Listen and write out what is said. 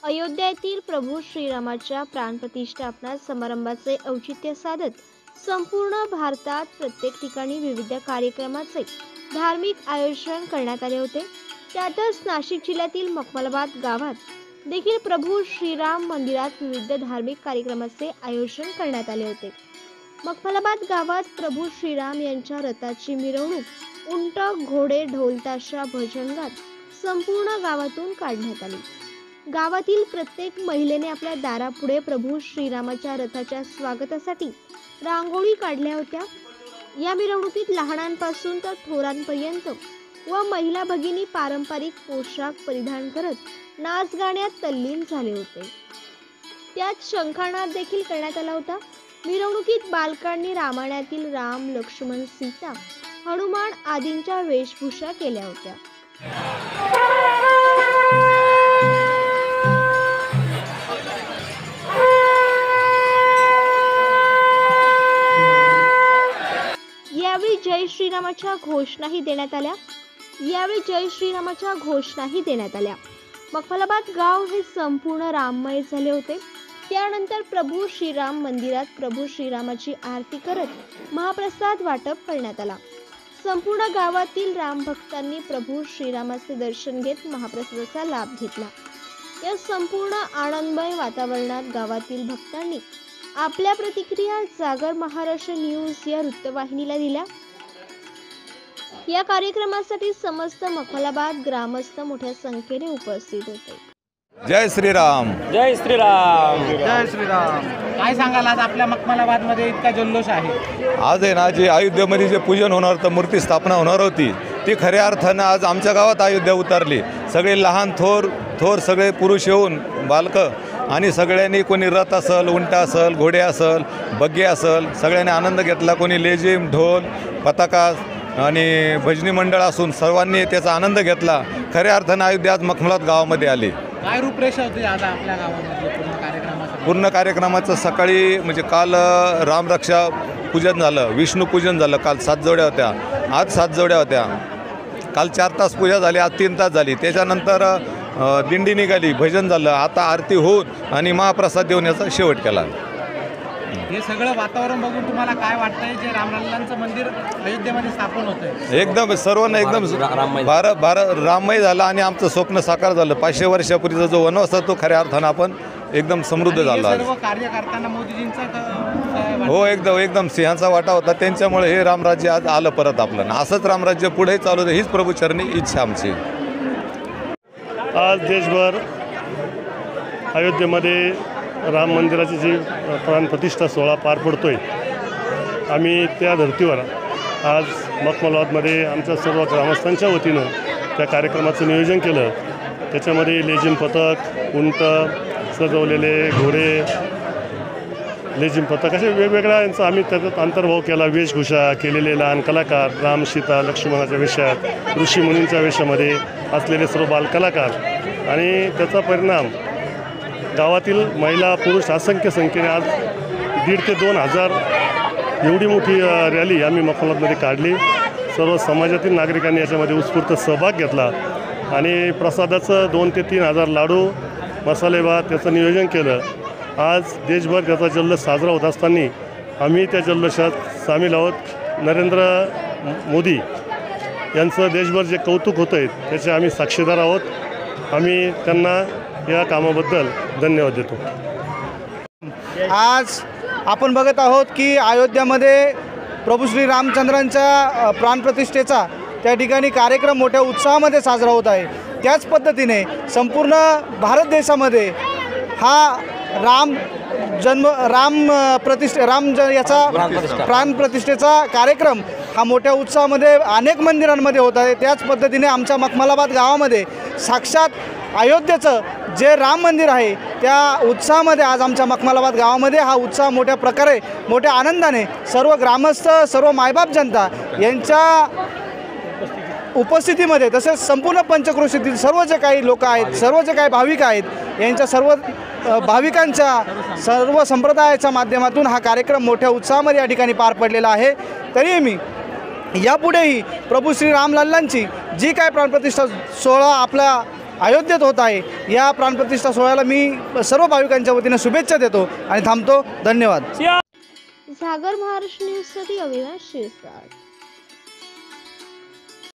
अयोध्या येथील प्रभू श्रीरामाच्या प्राणप्रतिष्ठापना समारंभाचे औचित्य साधत संपूर्ण भारतात प्रत्येक ठिकाणी विविध कार्यक्रमाचे धार्मिक आयोजन करण्यात आले होते। त्यातच नाशिक जिल्ह्यातील मखमलाबाद गावात देखील प्रभू श्रीराम मंदिरात विविध धार्मिक कार्यक्रमाचे आयोजन करण्यात आले होते। मखमलाबाद गावात प्रभू श्रीराम यांच्या रथाची मिरवणूक उंट, घोडे, ढोल ताशा, भजनगात संपूर्ण गावातून काढण्यात आली। गावातील प्रत्येक महिलेने आपल्या दारापुढे प्रभू श्रीरामाच्या रथाच्या स्वागतासाठी रांगोळी काढल्या होत्या। या मिरवणुकीत लहानांपासून तर थोरांपर्यंत व महिला भगिनी पारंपरिक पोशाख परिधान करत नाच गाण्यात तल्लीन झाले होते। त्यात शंखानाद देखील करण्यात आला होता। मिरवणुकीत बालकांनी रामायणातील राम, लक्ष्मण, सीता, हनुमान आदींच्या वेशभूषा केल्या होत्या। यावेळी जय श्रीरामाच्या घोषणाही देण्यात आल्या। मखमलाबाद गाव हे संपूर्ण राममय झाले होते। त्यानंतर प्रभू श्रीराम मंदिरात प्रभू श्रीरामाची आरती करत महाप्रसाद वाटप करण्यात आला। संपूर्ण गावातील राम भक्तांनी प्रभू श्रीरामाचे दर्शन घेत महाप्रसादाचा लाभ घेतला। या संपूर्ण आनंदमय वातावरणात गावातील भक्तांनी आपल्या प्रतिक्रिया जागर महाराष्ट्र न्यूज या वृत्तवाहिनीला दिल्या। या कार्यक्रमासाठी समस्त मखमलाबाद ग्रामस्थ मोठ्या संख्येने उपस्थित होते। जय श्रीराम, जय श्रीराम, जय श्रीराम। काय सांगाल, आज आपल्या मखमलाबाद मध्ये इतका जल्लोष आहे? आज आहे ना, जे अयोध्येमध्ये जे पूजन होणार होतं, मूर्ती स्थापना होणार होती, ती खऱ्या अर्थानं आज आमच्या गावात अयोध्या उतरली। सगळे लहान थोर सगळे पुरुष येऊन बालकं आणि सगळ्यांनी, कोणी रथ असेल, उंट असेल, घोडे असेल, बग्गे असेल, सगळ्यांनी आनंद घेतला। कोणी लेझिम, ढोल, पताका आणि भजनी मंडळ असून सर्वांनी त्याचा आनंद घेतला। खऱ्या अर्थानं अयोध्या आज मखमलाबाद गावामध्ये आली। काय रूपरेषा होती आज आपल्या गावामध्ये पूर्ण कार्यक्रमाचं? सकाळी म्हणजे काल रामरक्षा पूजन झालं, विष्णू पूजन झालं, काल 7 जोड्या होत्या, आज 7 जोड्या होत्या। काल 4 तास पूजा झाली, आज 3 तास झाली। त्याच्यानंतर दिंडी निघाली, भजन झालं, आता आरती होऊन आणि महाप्रसाद देऊन याचा शेवट केला। हे सगळं वातावरण बघून तुम्हाला काय वाटतंय, जे रामलल्लांचं मंदिर अयोध्येमध्ये स्थापन होतंय? एकदम सर्वांना एकदम राममय झाला आणि आमचं स्वप्न साकार झालं। 500 वर्षापूर्वीचा जो वनवास होता तो खऱ्या अर्थानं आपण एकदम समृद्ध झाला। सर्व कार्य करताना मोदीजींचा हो, एकदम सिंहाचा वाटा होता। त्यांच्यामुळे हे रामराज्य आज आलं परत आपलं। असंच रामराज्य पुढे चालू दे, हीच प्रभूचरणी इच्छा आमची। आज देशभर अयोध्येमध्ये राम मंदिराची जी प्राणप्रतिष्ठा सोहळा पार पडतोय, आम्ही त्या धर्तीवर आज मखमलाबादमध्ये आमच्या सर्व ग्रामस्थांच्या वतीनं त्या कार्यक्रमाचं नियोजन केलं। त्याच्यामध्ये लेझिम पथक, उंट, सजवलेले घोडे, लेझिम पथक असे वेगवेगळ्या यांचा आम्ही त्याच्यात अंतर्भाव केला। वेशभूषा केलेले लहान कलाकार, राम, सीता, लक्ष्मणाच्या वेशात, ऋषीमुनींच्या वेशामध्ये असलेले सर्व बालकलाकार, आणि त्याचा परिणाम गावातील महिला पुरुष असंख्य संख्येने आज 1,500 ते 2,000 एवढी मोठी रॅली आम्ही मखमलाबादमध्ये काढली। सर्व समाजातील नागरिकांनी याच्यामध्ये उत्स्फूर्त सहभाग घेतला आणि प्रसादाचं 2,000 ते 3,000 लाडू, मसाले भात याचं नियोजन केलं। आज देशभर त्याचा जल्लोष साजरा होत असताना आम्ही त्या जल्लोषात सामील आहोत। नरेंद्र मोदी यांचं देशभर जे कौतुक होतं आहे त्याचे आम्ही साक्षीदार आहोत। आम्ही त्यांना या कामाबद्दल धन्यवाद देतो। आज आपण बघत आहोत की अयोध्यामध्ये प्रभू श्री रामचंद्रांच्या प्राणप्रतिष्ठेचा त्या ठिकाणी कार्यक्रम मोठ्या उत्साहामध्ये साजरा होत आहे। त्याच पद्धतीने संपूर्ण भारत देशामध्ये हा प्राणप्रतिष्ठेचा कार्यक्रम हा मोठ्या उत्साहामध्ये अनेक मंदिरांमध्ये होत आहे। त्याच पद्धतीने आमच्या मखमलाबाद गावामध्ये साक्षात अयोध्येचं जे राम मंदिर आहे त्या उत्साहामध्ये आज आमच्या मखमलाबाद गावामध्ये हा उत्साह मोठ्या प्रकारे, मोठ्या आनंदाने सर्व ग्रामस्थ, सर्व मायबाप जनता यांच्या उपस्थितीमध्ये, तसेच संपूर्ण पंचक्रोशीतील सर्व जे काही लोक आहेत, सर्व जे काही भाविक आहेत, यांच्या सर्व भाविकांच्या सर्व संप्रदायाच्या माध्यमातून हा कार्यक्रम मोठ्या उत्साहामध्ये या ठिकाणी पार पडलेला आहे। तरी मी यापुढेही प्रभू श्री रामलल्लांची जी काय प्राणप्रतिष्ठा सोहळा आपला अयोध्येत होत आहे. या प्राणप्रतिष्ठा सोहळ्याला मी सर्व भाविकांच्या वतीने शुभेच्छा देतो आणि थांबतो. धन्यवाद. सागर महाराष्ट्र न्यूजसाठी अविनाश शिरसाट.